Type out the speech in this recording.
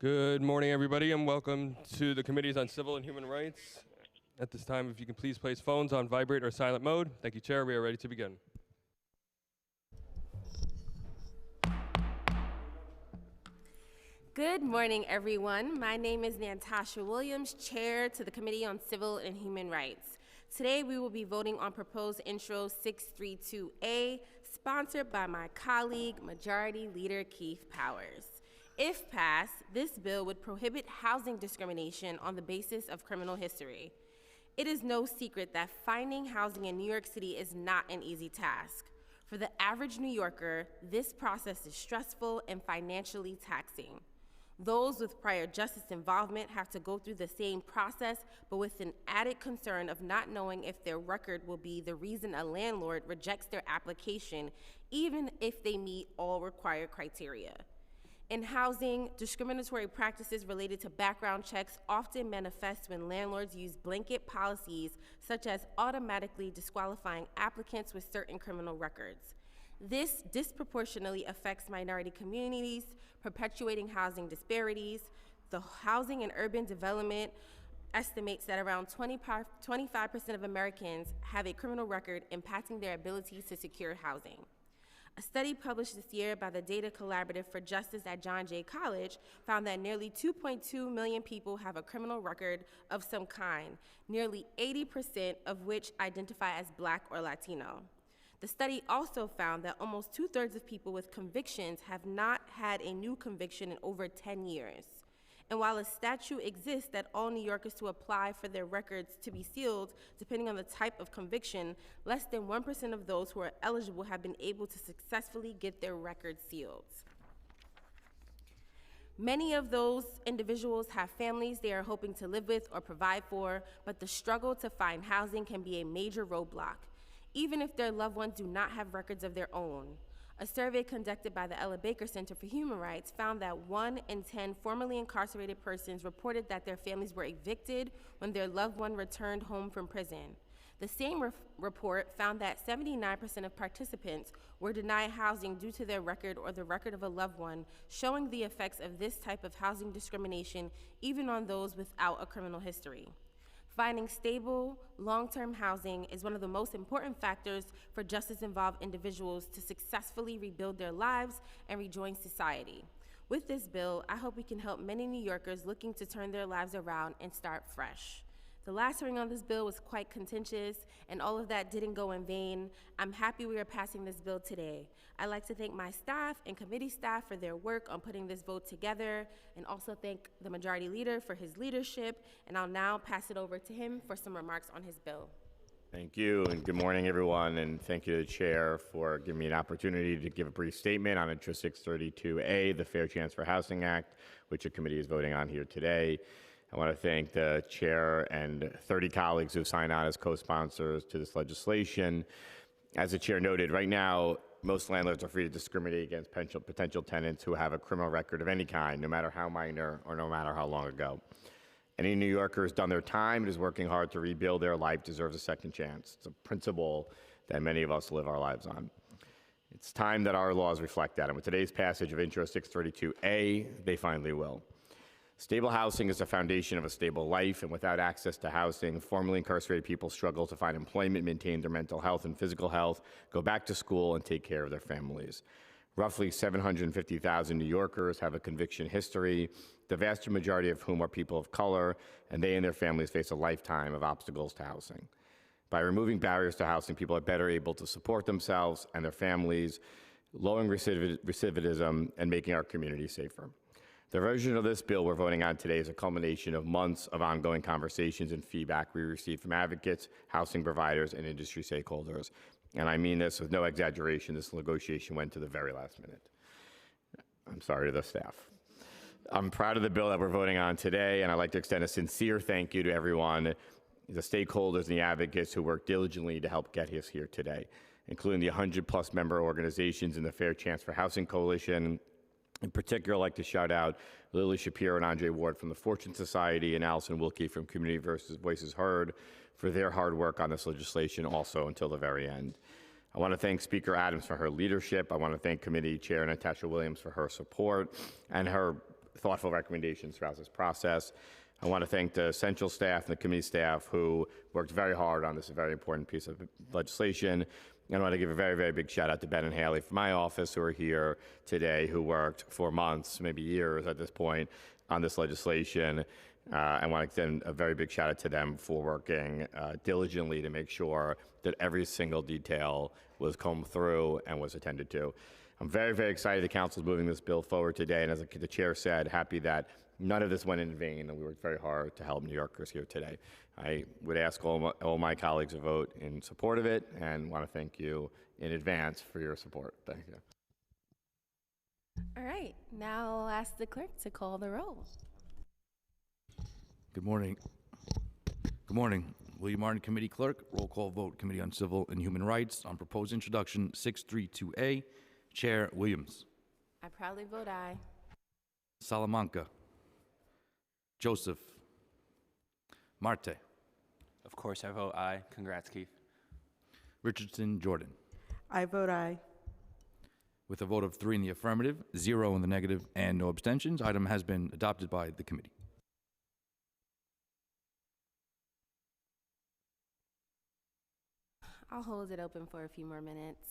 Good morning, everybody, and welcome to the Committees on Civil and Human Rights. At this time, if you can please place phones on vibrate or silent mode. Thank you, Chair. We are ready to begin. Good morning, everyone. My name is Natasha Williams, Chair to the Committee on Civil and Human Rights. Today, we will be voting on proposed intro 632A, sponsored by my colleague, Majority Leader Keith Powers. If passed, this bill would prohibit housing discrimination on the basis of criminal history. It is no secret that finding housing in New York City is not an easy task. For the average New Yorker, this process is stressful and financially taxing. Those with prior justice involvement have to go through the same process, but with an added concern of not knowing if their record will be the reason a landlord rejects their application, even if they meet all required criteria. In housing, discriminatory practices related to background checks often manifest when landlords use blanket policies such as automatically disqualifying applicants with certain criminal records. This disproportionately affects minority communities, perpetuating housing disparities. The Housing and Urban Development estimates that around 25% of Americans have a criminal record, impacting their ability to secure housing. A study published this year by the Data Collaborative for Justice at John Jay College found that nearly 2.2 million people have a criminal record of some kind, nearly 80% of which identify as Black or Latino. The study also found that almost 2/3 of people with convictions have not had a new conviction in over 10 years. And while a statute exists that all New Yorkers to apply for their records to be sealed, depending on the type of conviction, less than 1% of those who are eligible have been able to successfully get their records sealed. Many of those individuals have families they are hoping to live with or provide for, but the struggle to find housing can be a major roadblock, even if their loved ones do not have records of their own. A survey conducted by the Ella Baker Center for Human Rights found that 1 in 10 formerly incarcerated persons reported that their families were evicted when their loved one returned home from prison. The same report found that 79% of participants were denied housing due to their record or the record of a loved one, showing the effects of this type of housing discrimination even on those without a criminal history. Finding stable, long-term housing is one of the most important factors for justice-involved individuals to successfully rebuild their lives and rejoin society. With this bill, I hope we can help many New Yorkers looking to turn their lives around and start fresh. The last hearing on this bill was quite contentious, and all of that didn't go in vain. I'm happy we are passing this bill today. I'd like to thank my staff and committee staff for their work on putting this vote together, and also thank the Majority Leader for his leadership, and I'll now pass it over to him for some remarks on his bill. Thank you, and good morning, everyone, and thank you to the Chair for giving me an opportunity to give a brief statement on Intro 632A, the Fair Chance for Housing Act, which the committee is voting on here today. I want to thank the Chair and 30 colleagues who have signed on as co-sponsors to this legislation. As the Chair noted, right now, most landlords are free to discriminate against potential tenants who have a criminal record of any kind, no matter how minor or no matter how long ago. Any New Yorker who's done their time and is working hard to rebuild their life deserves a second chance. It's a principle that many of us live our lives on. It's time that our laws reflect that, and with today's passage of Intro 632A, they finally will. Stable housing is the foundation of a stable life, and without access to housing, formerly incarcerated people struggle to find employment, maintain their mental health and physical health, go back to school, and take care of their families. Roughly 750,000 New Yorkers have a conviction history, the vast majority of whom are people of color, and they and their families face a lifetime of obstacles to housing. By removing barriers to housing, people are better able to support themselves and their families, lowering recidivism, and making our community safer. The version of this bill we're voting on today is a culmination of months of ongoing conversations and feedback we received from advocates, housing providers, and industry stakeholders. And I mean this with no exaggeration. This negotiation went to the very last minute. I'm sorry to the staff. I'm proud of the bill that we're voting on today, and I'd like to extend a sincere thank you to everyone, the stakeholders and the advocates who worked diligently to help get us here today, including the 100+ member organizations in the Fair Chance for Housing Coalition. In particular, I'd like to shout out Lily Shapiro and Andre Ward from the Fortune Society and Allison Wilkie from Community Voices Heard for their hard work on this legislation also until the very end. I want to thank Speaker Adams for her leadership. I want to thank Committee Chair Natasha Williams for her support and her thoughtful recommendations throughout this process. I want to thank the central staff and the committee staff who worked very hard on this very important piece of legislation. And I want to give a very, very big shout out to Ben and Haley from my office who are here today, who worked for months, maybe years at this point, on this legislation. I want to extend a very big shout out to them for working diligently to make sure that every single detail was combed through and was attended to. I'm very, very excited the council is moving this bill forward today, and as the chair said, happy that none of this went in vain, and we worked very hard to help New Yorkers here today. I would ask all my colleagues to vote in support of it, and want to thank you in advance for your support. Thank you. All right, now I'll ask the clerk to call the roll. Good morning. Good morning. William Martin, Committee Clerk. Roll call vote, Committee on Civil and Human Rights on proposed introduction 632A. Chair Williams. I proudly vote aye. Salamanca. Joseph. Marte. Of course, I vote aye. Congrats, Keith. Richardson Jordan. I vote aye. With a vote of 3 in the affirmative, 0 in the negative, and no abstentions, item has been adopted by the committee. I'll hold it open for a few more minutes.